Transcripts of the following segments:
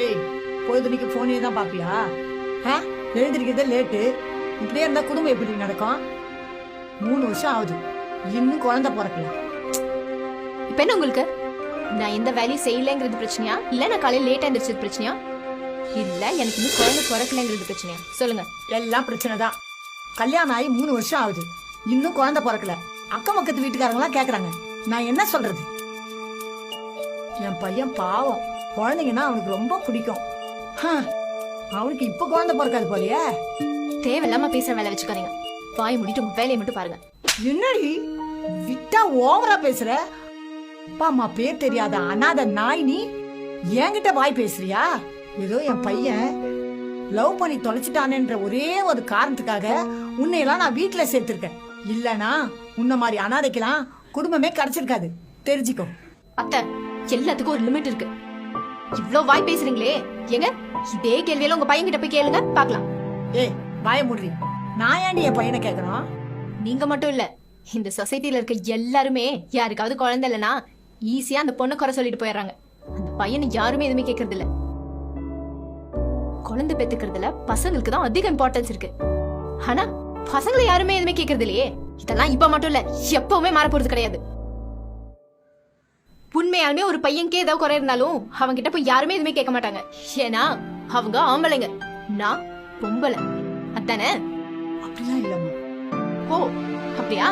ஏய், பொழுதுனிக்கு போனே தான் பாப்பியா? எழுந்திருக்கிறதே லேட்டு. இப்படியே இருந்தா குடும்பம் எப்படி நடக்கும்? 3 வருஷம் ஆகுது, இன்னும் குழந்தை பிறக்கல. இப்ப என்ன உங்களுக்கு? நான் எந்த வேலையும் செய்யலங்கிறது பிரச்சனையா, இல்ல நான் காலையில லேட்டா எந்திரிச்சது பிரச்சனையா, இல்ல எனக்கு இன்னும் குழந்தை பிறக்கலங்கிறது பிரச்சனையா? சொல்லுங்க. எல்லாம் பிரச்சனை தான். கல்யாணம் ஆகி 3 வருஷம் ஆகுது, இன்னும் குழந்தை பிறக்கல. அக்கம் பக்கத்து வீட்டுக்காரங்களாம் கேக்குறாங்க, நான் என்ன சொல்றது? என் பையன் பாவம், குழந்தைங்கன்னா அவனுக்கு ரொம்ப பிடிக்கும். அவனுக்கு இப்ப குழந்தை பிறக்காது போலயே. தேவையில்லாம பேசுற வேலை வச்சுக்காதீங்க. வாய் முடிட்டு உங்க வேலையை மட்டும் பாருங்க. என்னடி விட்டா ஓவரா பேசுற? அப்பா அம்மா பேர் தெரியாத அனாத நாய் நீ என்கிட்ட வாய் பேசுறியா? ஏதோ என் பையன் லவ் பண்ணி தொலைச்சிட்டானேன்ற ஒரே ஒரு காரணத்துக்காக உன்னையெல்லாம் நான் வீட்டுல சேர்த்திருக்கேன். இல்லனா உன்ன மாதிரி அனாதைக்கெல்லாம் குடும்பமே கிடைச்சிருக்காது, தெரிஞ்சுக்கோ. அத்தை, எல்லாத்துக்கும் ஒரு லிமிட் இருக்கு. இவ்ளோ வாய் பேசுறீங்களே, எங்க இதே கேள்வியில உங்க பையன் கிட்ட போய் கேளுங்க பாக்கலாம். ஏய், வாய முடி. நான் ஏன்டி என் பையனை கேட்கணும்? நீங்க மட்டும் இல்ல, இந்த சொசைட்டில இருக்க எல்லாருமே யாருக்காவது குழந்தை இல்லைன்னா ஈஸியா அந்த பொண்ணை குறை சொல்லிட்டு போயிடுறாங்க. அந்த பையனை யாருமே எதுவுமே கேட்கறது இல்ல. குழந்தை பெத்துக்கிறதுல பசங்களுக்கு தான் அதிக இம்பார்ட்டன்ஸ் இருக்கு. ஆனா பசங்களை யாருமே எதுவுமே கேட்கறது இல்லையே. இதெல்லாம் இப்ப மட்டும் இல்ல, எப்பவுமே மாற போறது கிடையாது. உண்மையாலுமே ஒரு பையனுக்கே ஏதாவது குறை இருந்தாலும் அவங்க கிட்ட போய் யாருமே எதுவுமே கேட்க மாட்டாங்க. ஏன்னா அவங்க ஆம்பளைங்க, நான் பொம்பளை. அதானே? அப்படிலாம் இல்லம்மா. ஓ, அப்படியா?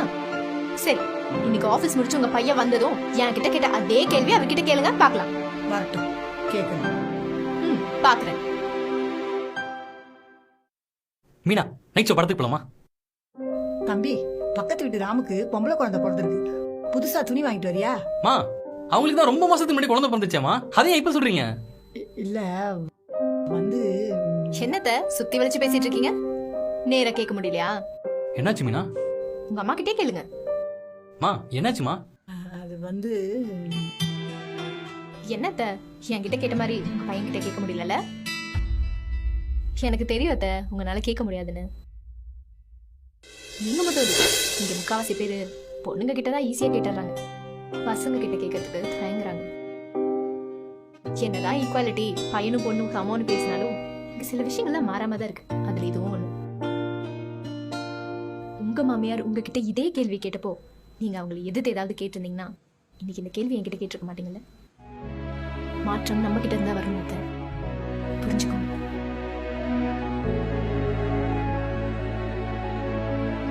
சரி, இன்னைக்கு ஆபீஸ் முடிச்சு உங்க பையன் வந்ததும் என்கிட்ட கேட்ட அதே கேள்வி அவர்கிட்ட கேளுங்க பாக்கலாம். வரட்டும், கேக்குறேன். பாக்குறேன். மீனா, நைட் ஷோ படத்துக்கு போலாமா? தம்பி, பக்கத்து வீட்டு ராமுக்கு பொம்பளை குழந்தை பிறந்திருக்கு. புதுசா துணி வாங்கிட்டு வரியா? மா, அவங்களுக்கு தான் ரொம்ப மாசத்துக்கு முன்னாடி குழந்தை பிறந்துச்சாமா, அதையும் இப்ப சொல்றீங்க? இல்ல வந்து என்னத்த சுத்தி வளைச்சு பேசிட்டு இருக்கீங்க? நேரா கேட்க முடியலையா? என்னாச்சு மீனா? உங்க அம்மா கிட்டே கேளுங்க. மா, என்னாச்சுமா? அது வந்து என்னத்த என்கிட்ட கேட்ட மாதிரி உங்க பையன் கிட்ட கேட்க முடியல? எனக்கு தெரியும் அத்த, உங்களால கேட்க முடியாதுன்னு. நீங்க மட்டும் இல்லை, இங்க முக்காவாசி பேரு பொண்ணுங்க கிட்டதான் ஈஸியா கேட்டுறாங்க, பசங்க கிட்ட கேட்கறதுக்கு தயங்குறாங்க. என்னதான் ஈக்குவாலிட்டி பையனும் பொண்ணும் சமம்னு பேசினாலும் இங்க சில விஷயங்கள்லாம் மாறாம தான் இருக்கு. அதுல இதுவும் ஒண்ணு. உங்க மாமியார் உங்ககிட்ட இதே கேள்வி கேட்டப்போ நீங்க அவங்களை எதிர்த்து ஏதாவது கேட்டிருந்தீங்கன்னா இன்னைக்கு இந்த கேள்வி என்கிட்ட கேட்டிருக்க மாட்டீங்கல்ல. மாற்றம் நம்ம கிட்ட இருந்தா வரணும், புரிஞ்சுக்கோங்க.